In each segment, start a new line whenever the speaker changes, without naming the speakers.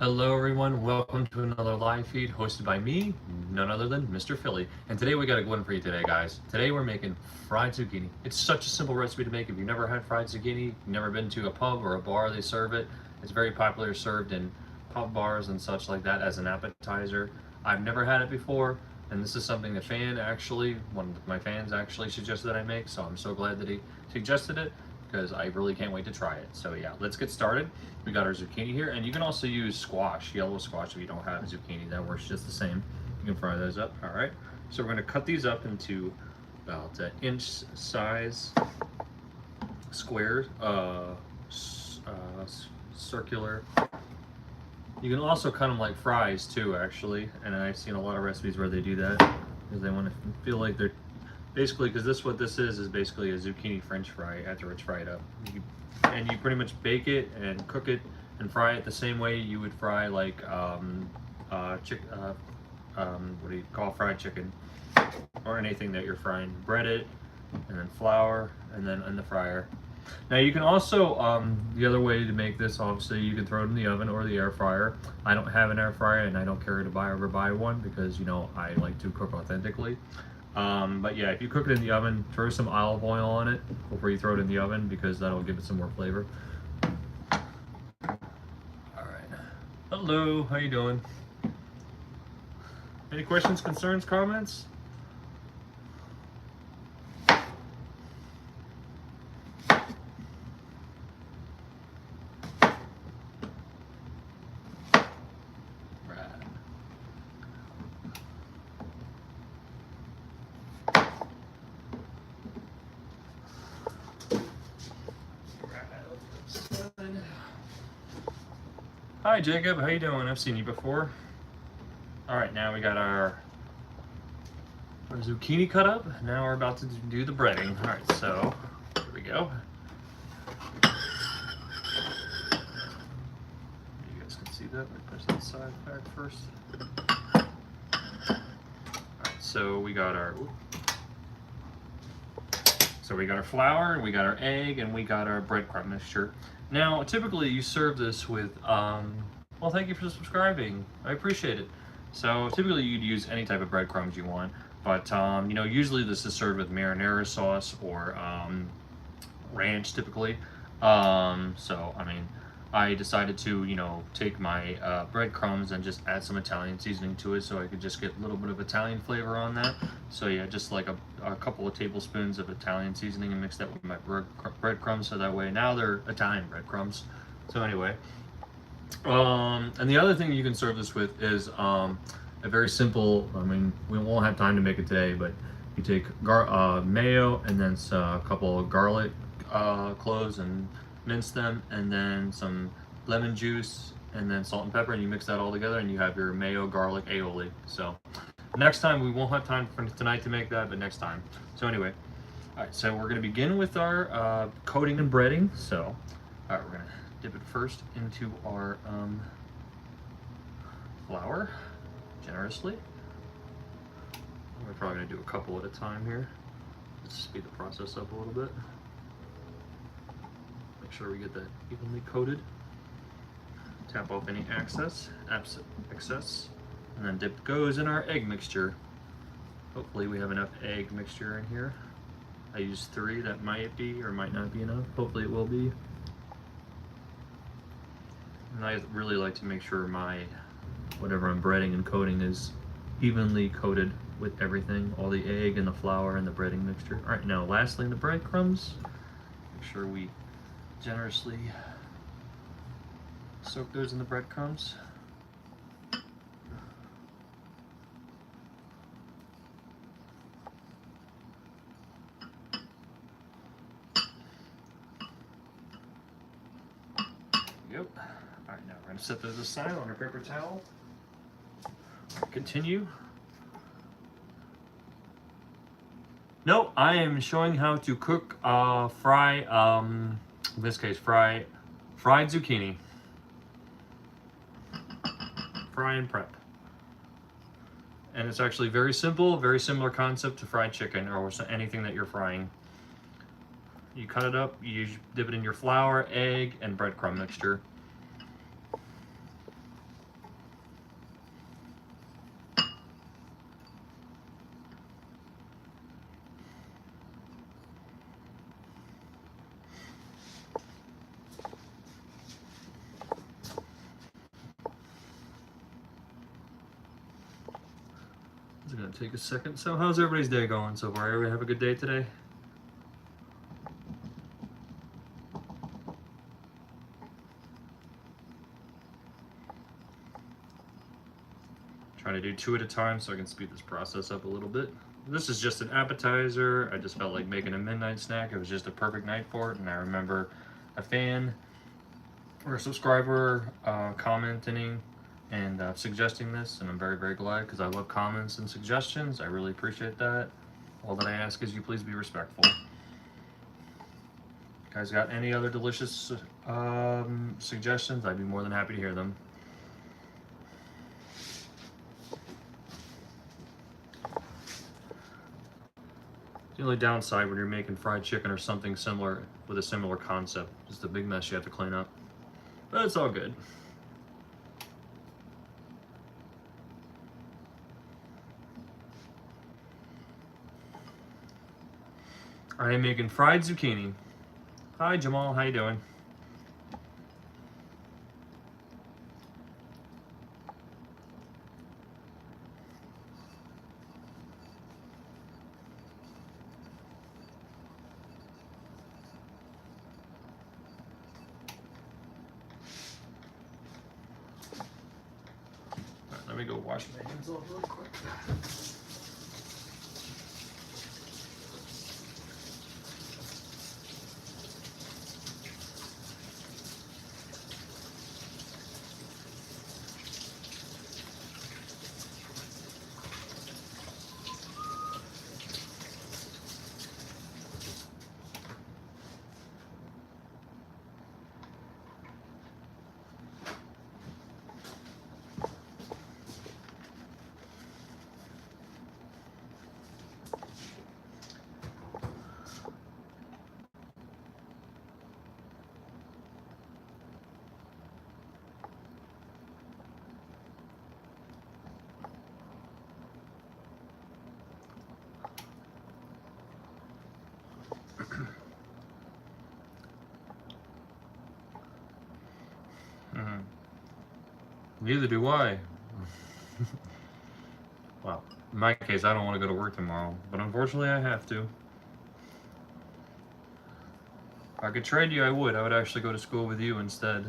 Hello everyone, welcome to another live feed hosted by me, none other than Mr. Philly. And today we got a good one for you today, guys. Today we're making fried zucchini. It's such a simple recipe to make. If you've never had fried zucchini, you've never been to a pub or a bar, they serve it. It's very popular, served in pub bars and such like that as an appetizer. I've never had it before, and this is something one of my fans actually suggested that I make, so I'm so glad that he suggested it, because I really can't wait to try it. So yeah, let's get started. We got our zucchini here, and you can also use squash, yellow squash, if you don't have zucchini. That works just the same. You can fry those up. All right. So we're going to cut these up into about an inch size squares, circular. You can also cut them like fries too, actually. And I've seen a lot of recipes where they do that because they want to feel like they're basically, because what this is basically a zucchini French fry after it's fried up. And you pretty much bake it and cook it and fry it the same way you would fry like what do you call fried chicken or anything that you're frying. Bread it and then flour and then in the fryer. Now you can also, the other way to make this, obviously you can throw it in the oven or the air fryer. I don't have an air fryer and I don't care to buy one because, you know, I like to cook authentically. But yeah, if you cook it in the oven, throw some olive oil on it before you throw it in the oven because that'll give it some more flavor. All right. Hello, how you doing? Any questions, concerns, comments? Hi Jacob, how you doing? I've seen you before. All right, now we got our zucchini cut up. Now we're about to do the breading. All right, so here we go. You guys can see that. Let me push that side back first. All right, so we got our flour, we got our egg, and we got our breadcrumb mixture. Now, typically you serve this with, well, thank you for subscribing. I appreciate it. So typically you'd use any type of breadcrumbs you want, but you know, usually this is served with marinara sauce or ranch typically. So, I mean, I decided to, you know, take my breadcrumbs and just add some Italian seasoning to it so I could just get a little bit of Italian flavor on that. So yeah, just like a couple of tablespoons of Italian seasoning and mix that with my breadcrumbs so that way now they're Italian breadcrumbs. So anyway, and the other thing you can serve this with is a very simple, I mean, we won't have time to make it today, but you take mayo and then a couple of garlic cloves and mince them, and then some lemon juice and then salt and pepper, and you mix that all together and you have your mayo garlic aioli. So next time, we won't have time for tonight to make that, but next time. So anyway, all right, so we're going to begin with our coating and breading. So all right, we're going to dip it first into our flour generously. We're probably going to do a couple at a time here. Let's speed the process up a little bit. Make sure we get that evenly coated. Tap off any excess, and then dip goes in our egg mixture. Hopefully we have enough egg mixture in here. I used 3, that might be or might not be enough. Hopefully it will be. And I really like to make sure my, whatever I'm breading and coating is evenly coated with everything, all the egg and the flour and the breading mixture. All right, now lastly, the breadcrumbs. Make sure we generously soak those in the breadcrumbs. Yep. All right, now we're going to set those aside on our paper towel. Continue. No, I am showing how to cook, fry, in this case, fried zucchini. Fry and prep. And it's actually very simple, very similar concept to fried chicken or anything that you're frying. You cut it up, you dip it in your flour, egg, and breadcrumb mixture. take a second. So how's everybody's day going so far? Everybody have a good day today? Trying to do 2 at a time so I can speed this process up a little bit. This is just an appetizer. I just felt like making a midnight snack. It was just a perfect night for it. And I remember a fan or a subscriber commenting and suggesting this, and I'm very, very glad because I love comments and suggestions. I really appreciate that. All that I ask is you please be respectful. Guys got any other delicious suggestions? I'd be more than happy to hear them. The only downside when you're making fried chicken or something similar with a similar concept is the big mess you have to clean up. But it's all good. I am making fried zucchini. Hi Jamal, how you doing? Let me go wash my hands off really quick. Neither do I. Well, in my case, I don't want to go to work tomorrow, but unfortunately I have to. If I could trade you, I would. I would actually go to school with you instead.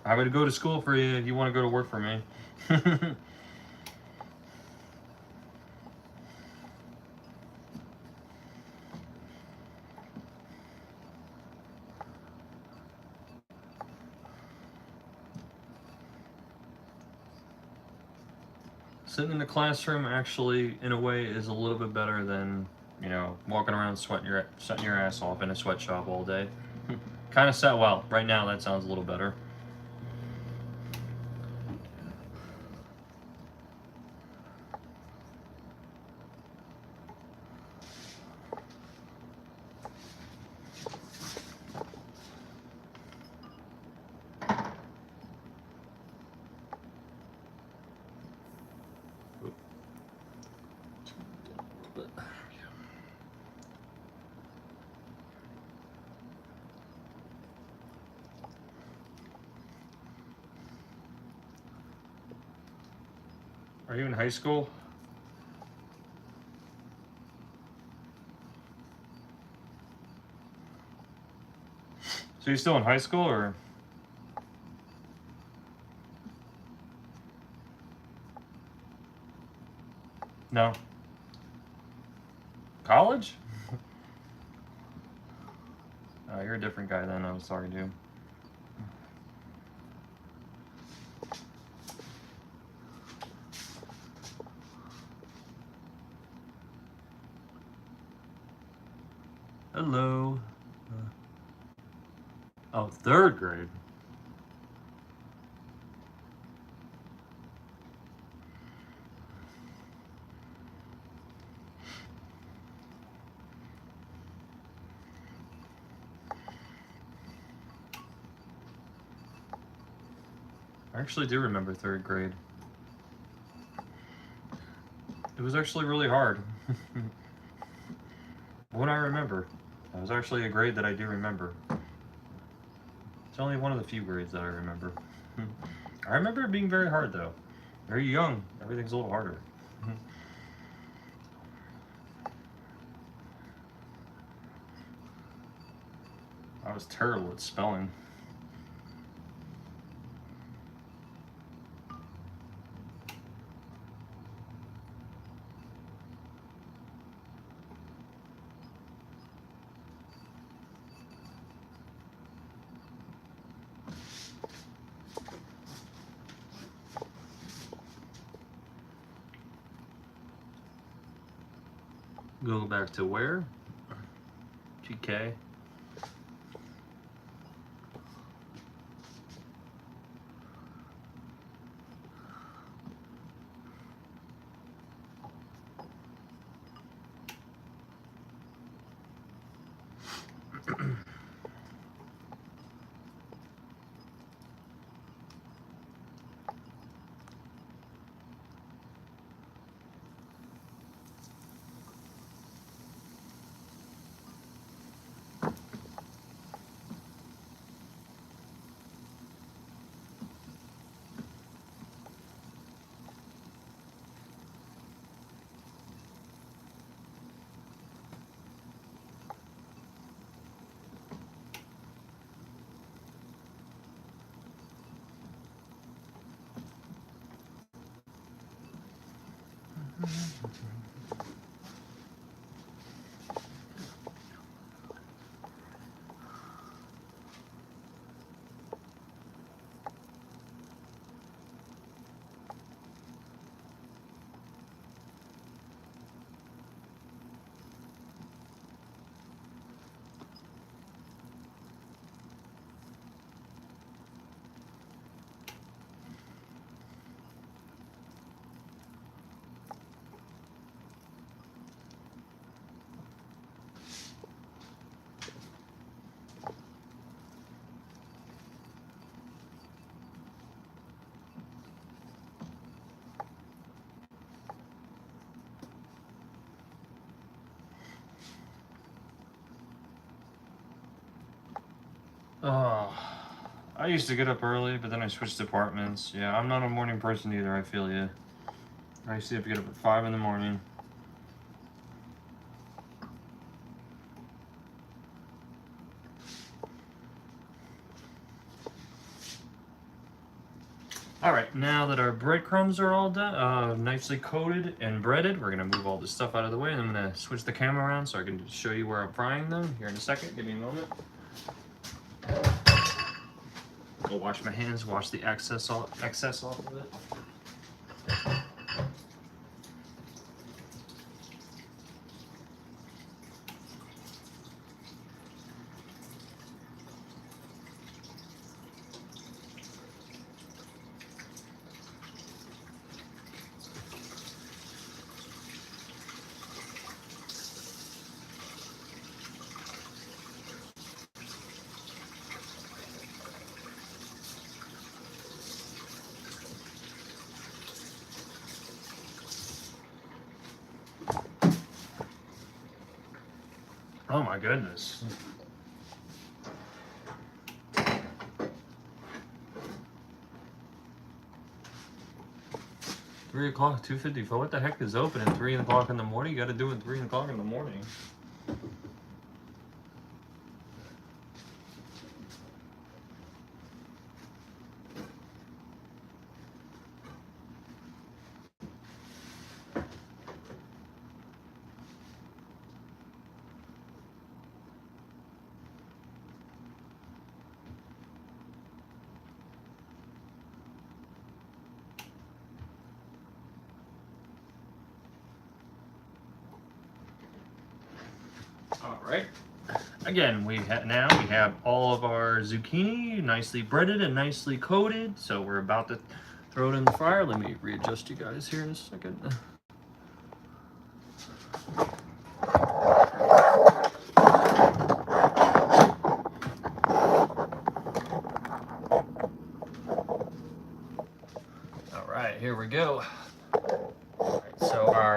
I would go to school for you if you want to go to work for me. Sitting in the classroom actually, in a way, is a little bit better than, you know, walking around sweating your ass off in a sweatshop all day. Kind of set well. Right now, that sounds a little better. Are you in high school? So you're still in high school, or? No. College? Oh, you're a different guy then. I'm sorry, dude. Hello. Oh, 3rd grade. I actually do remember 3rd grade. It was actually really hard. What I remember. It was actually a grade that I do remember. It's only one of the few grades that I remember. I remember it being very hard though. Very young. Everything's a little harder. I was terrible at spelling. Go back to where? GK. Oh, I used to get up early, but then I switched departments. Yeah, I'm not a morning person either, I feel you. I used to have to get up at 5 in the morning. Alright, now that our breadcrumbs are all done, nicely coated and breaded, we're going to move all this stuff out of the way, and I'm going to switch the camera around so I can just show you where I'm frying them here in a second. Give me a moment. Go wash my hands, wash the excess off of it. Oh my goodness. Three o'clock, 2:54. What the heck is open at 3 o'clock in the morning? You got to do it at 3 o'clock in the morning. All right. Again, now we have all of our zucchini nicely breaded and nicely coated. So we're about to throw it in the fryer. Let me readjust you guys here in a second. All right, here we go.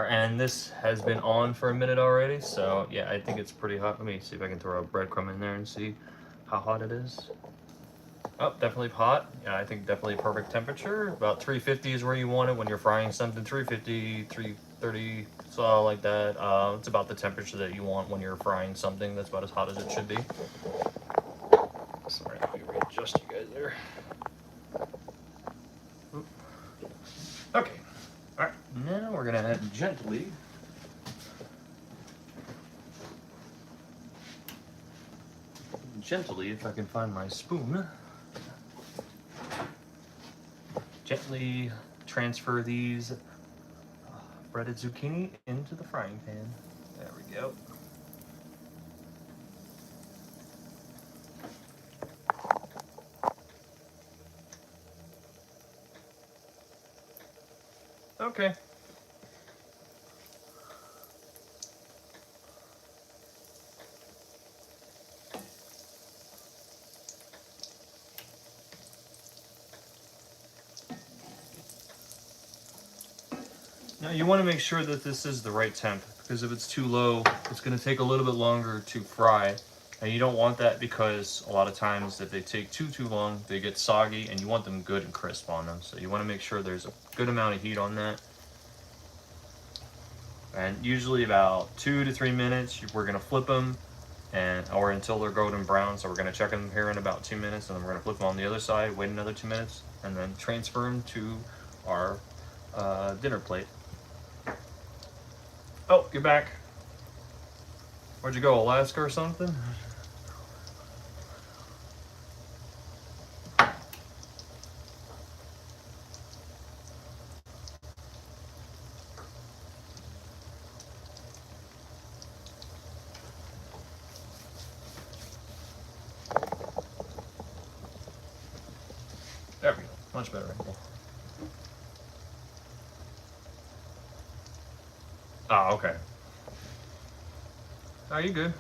And this has been on for a minute already, so yeah, I think it's pretty hot. Let me see if I can throw a breadcrumb in there and see how hot it is. Oh, definitely hot. Yeah, I think definitely perfect temperature. About 350 is where you want it when you're frying something. 350, 330, so like that. It's about the temperature that you want when you're frying something. That's about as hot as it should be. Oop. Okay. All right. Now we're gonna add gently. Gently, if I can find my spoon. Gently transfer these breaded zucchini into the frying pan. There we go. Okay. Now you want to make sure that this is the right temp, because if it's too low, it's going to take a little bit longer to fry. And you don't want that, because a lot of times if they take too long, they get soggy, and you want them good and crisp on them. So you want to make sure there's a good amount of heat on that. And usually about 2 to 3 minutes, we're going to flip them, or until they're golden brown. So we're going to check them here in about 2 minutes, and then we're going to flip them on the other side, wait another 2 minutes, and then transfer them to our dinner plate. Oh, you're back. Where'd you go, Alaska or something? There we go. Much better angle. Ah, okay. Are you good?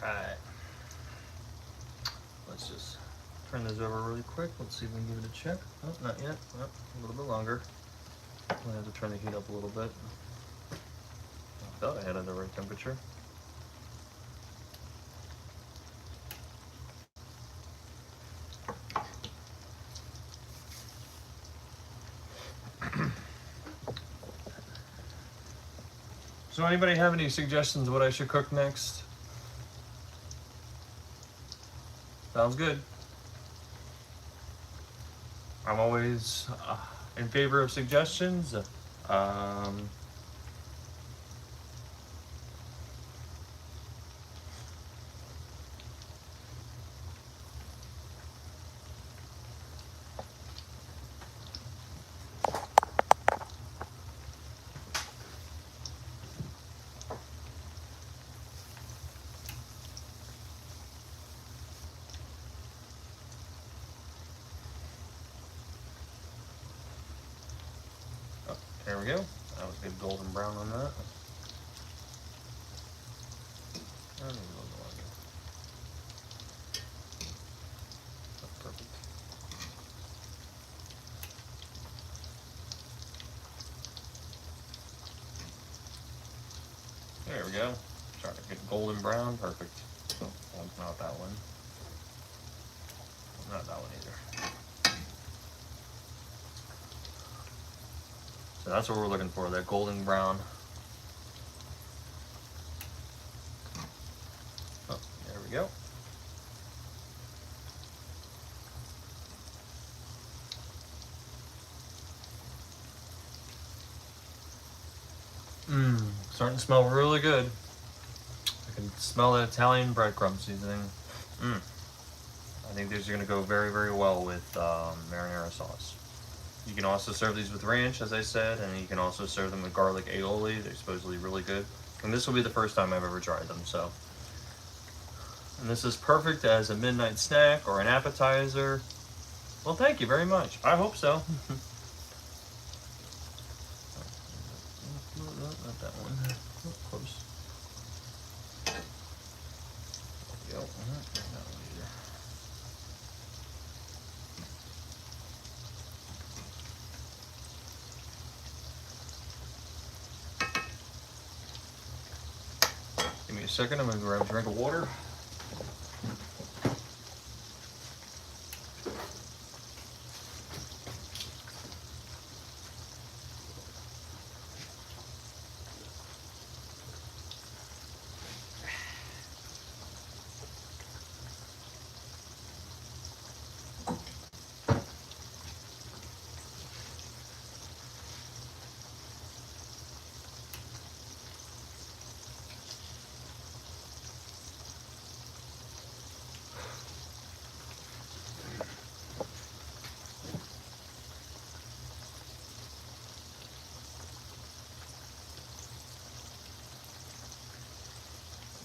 Alright. Let's just turn this over really quick. Let's see if we can give it a check. Oh, not yet. Oh, a little bit longer. I'll have to turn the heat up a little bit. I thought I had it at the right temperature. So anybody have any suggestions of what I should cook next? Sounds good. I'm always in favor of suggestions. There we go. That was good golden brown on that. And a little longer. That's perfect. There we go. Starting to get golden brown. Perfect. Oh, not that one. Not that one either. So that's what we're looking for, that golden brown. Oh, there we go. Starting to smell really good. I can Smell that Italian breadcrumb seasoning. I think these are going to go very, very well with marinara sauce. You can also serve these with ranch, as I said, and you can also serve them with garlic aioli. They're supposedly really good. And this will be the first time I've ever tried them, so. And this is perfect as a midnight snack or an appetizer. Well, thank you very much. I hope so. Not that one. Close. There we go. Not that one either. Give me a second. I'm going to grab a drink of water.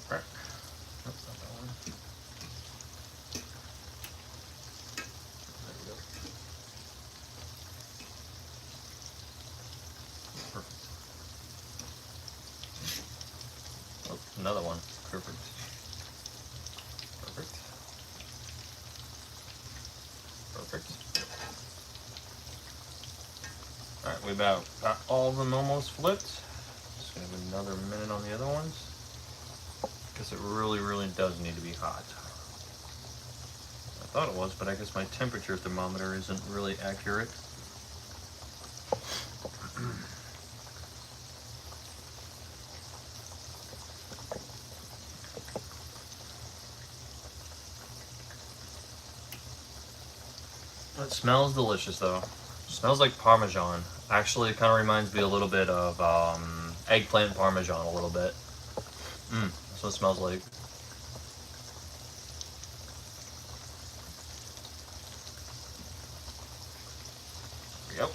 Right. That's not that one. There we go. Perfect. Oh, another one. Perfect. Perfect. Perfect. Alright, we about got all of them almost flipped. Just gonna give another minute on the other ones. Because it really, really does need to be hot. I thought it was, but I guess my temperature thermometer isn't really accurate. It smells delicious though. It smells like Parmesan. Actually, it kind of reminds me a little bit of eggplant Parmesan a little bit. That's what it smells like. There we go.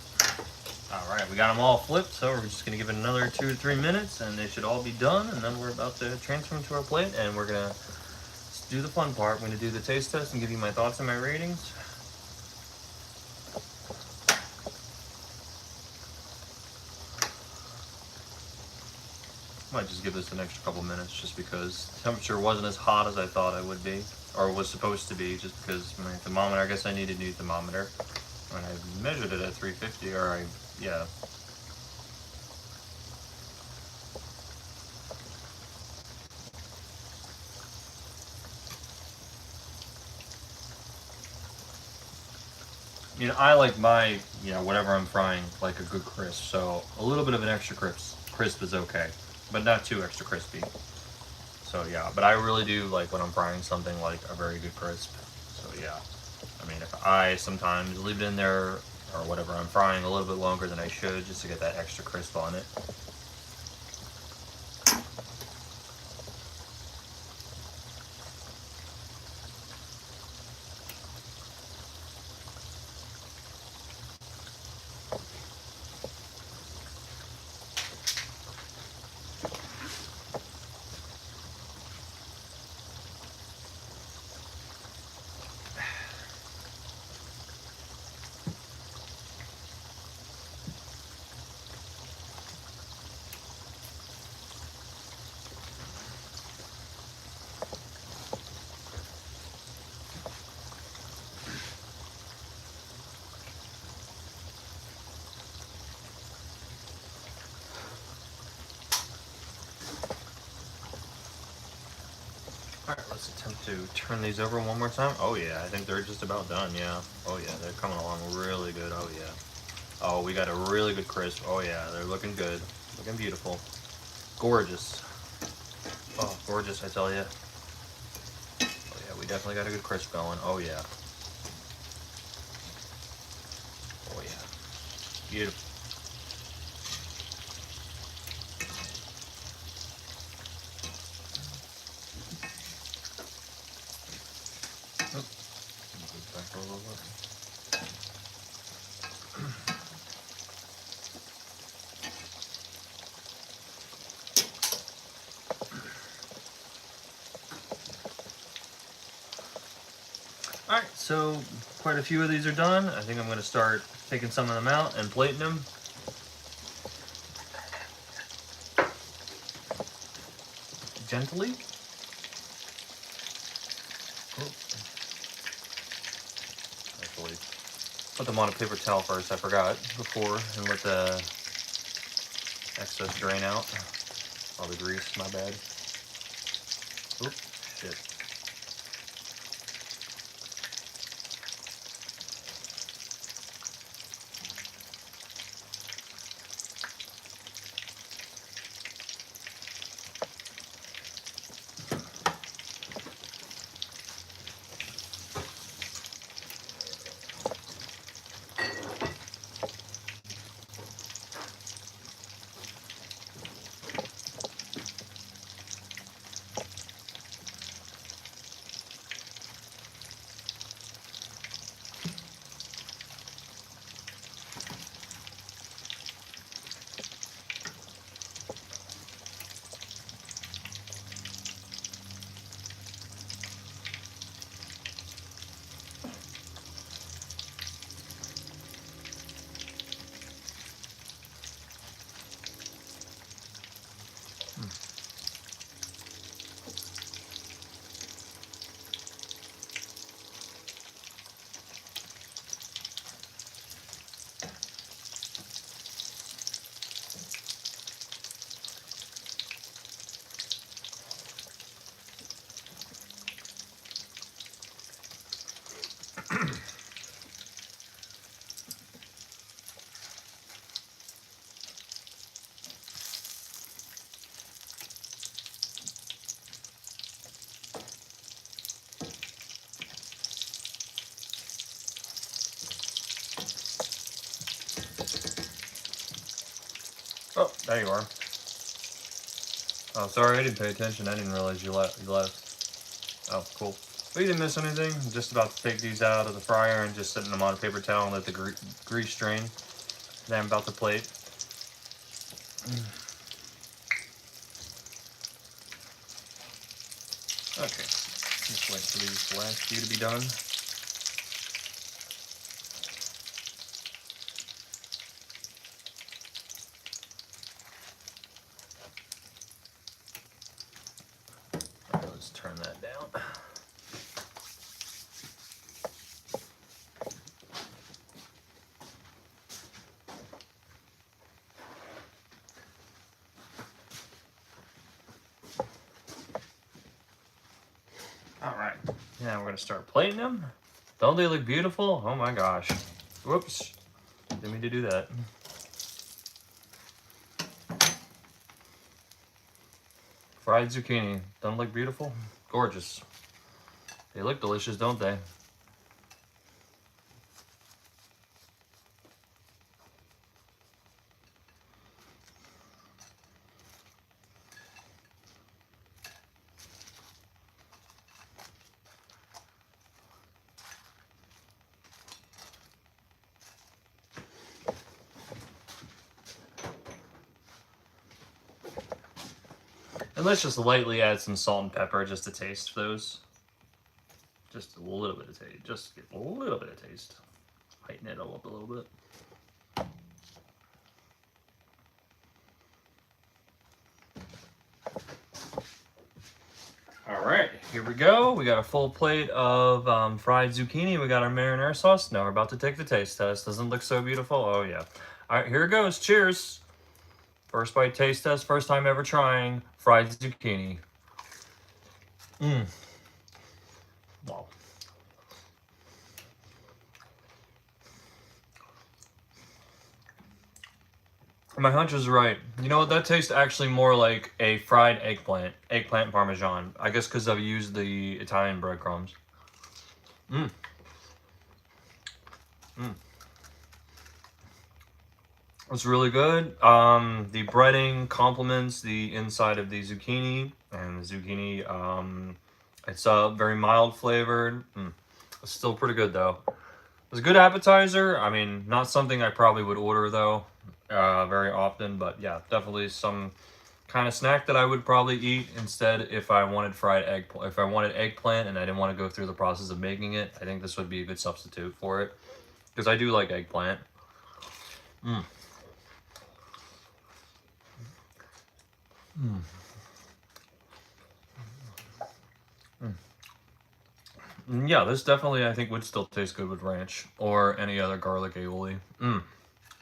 Alright, we got them all flipped, so we're just going to give it another 2 to 3 minutes and they should all be done, and then we're about to transfer them to our plate and we're going to do the fun part. I'm going to do the taste test and give you my thoughts and my ratings. Might just give this an extra couple minutes just because the temperature wasn't as hot as I thought it would be, or was supposed to be, just because my thermometer, I guess I needed a new thermometer. And I measured it at 350, yeah. You know, I like my, whatever I'm frying, like a good crisp. So a little bit of an extra crisp is okay, but not too extra crispy. So yeah, but I really do like when I'm frying something like a very good crisp. So yeah, I mean, if I sometimes leave it in there or whatever, I'm frying a little bit longer than I should just to get that extra crisp on it. Alright, let's attempt to turn these over one more time. Oh yeah, I think they're just about done, yeah. Oh yeah, they're coming along really good, oh yeah. Oh, we got a really good crisp. Oh yeah, they're looking good. Looking beautiful. Gorgeous. Oh, gorgeous, I tell you. Oh yeah, we definitely got a good crisp going. Oh yeah. Oh yeah. Beautiful. All right, so quite a few of these are done. I think I'm going to start taking some of them out and plating them. Gently. Oh. Actually, put them on a paper towel first. I forgot before, and let the excess drain out. All the grease, my bad. Oops, shit. Oh, there you are. Oh, sorry, I didn't pay attention. I didn't realize you left. Oh, cool. But you didn't miss anything. I'm just about to take these out of the fryer and just setting them on a paper towel and let the grease drain. Then I'm about to plate. Okay, just wait for these last few to be done. Let's turn that down. All right, now we're gonna start plating them. Don't they look beautiful? Oh my gosh. Whoops, didn't mean to do that. Fried zucchini, don't look beautiful? Gorgeous. They look delicious, don't they? And let's just lightly add some salt and pepper just to taste those. Just a little bit of taste. Just get a little bit of taste. Heighten it up a little bit. All right, here we go. We got a full plate of fried zucchini. We got our marinara sauce. Now we're about to take the taste test. Doesn't it look so beautiful? Oh yeah. All right, here it goes. Cheers. First bite taste test. First time ever trying fried zucchini. Wow. My hunch is right. You know what? That tastes actually more like a fried eggplant. Eggplant parmesan. I guess because I've used the Italian breadcrumbs. It's really good. The breading complements the inside of the zucchini. And the zucchini, it's very mild flavored. It's still pretty good though. It's a good appetizer. I mean, not something I probably would order though very often, but yeah, definitely some kind of snack that I would probably eat instead if I wanted if I wanted eggplant and I didn't want to go through the process of making it. I think this would be a good substitute for it because I do like eggplant. Mm. Mm. Yeah, this definitely I think would still taste good with ranch or any other garlic aioli.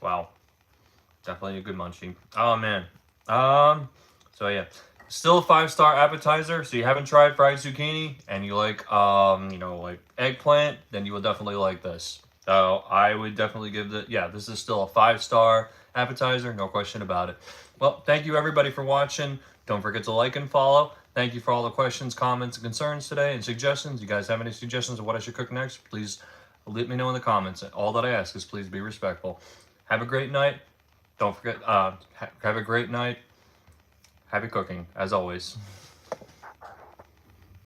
Wow, definitely a good munchie. Oh man. So yeah, still a 5-star appetizer. So you haven't tried fried zucchini and you like like eggplant, then you will definitely like this. So I would definitely give this is still a 5-star appetizer, no question about it. Well, thank you everybody for watching. Don't forget to like and follow. Thank you for all the questions, comments, and concerns today and suggestions. You guys have any suggestions of what I should cook next? Please let me know in the comments. All that I ask is please be respectful. Have a great night. Don't forget, have a great night. Happy cooking, as always.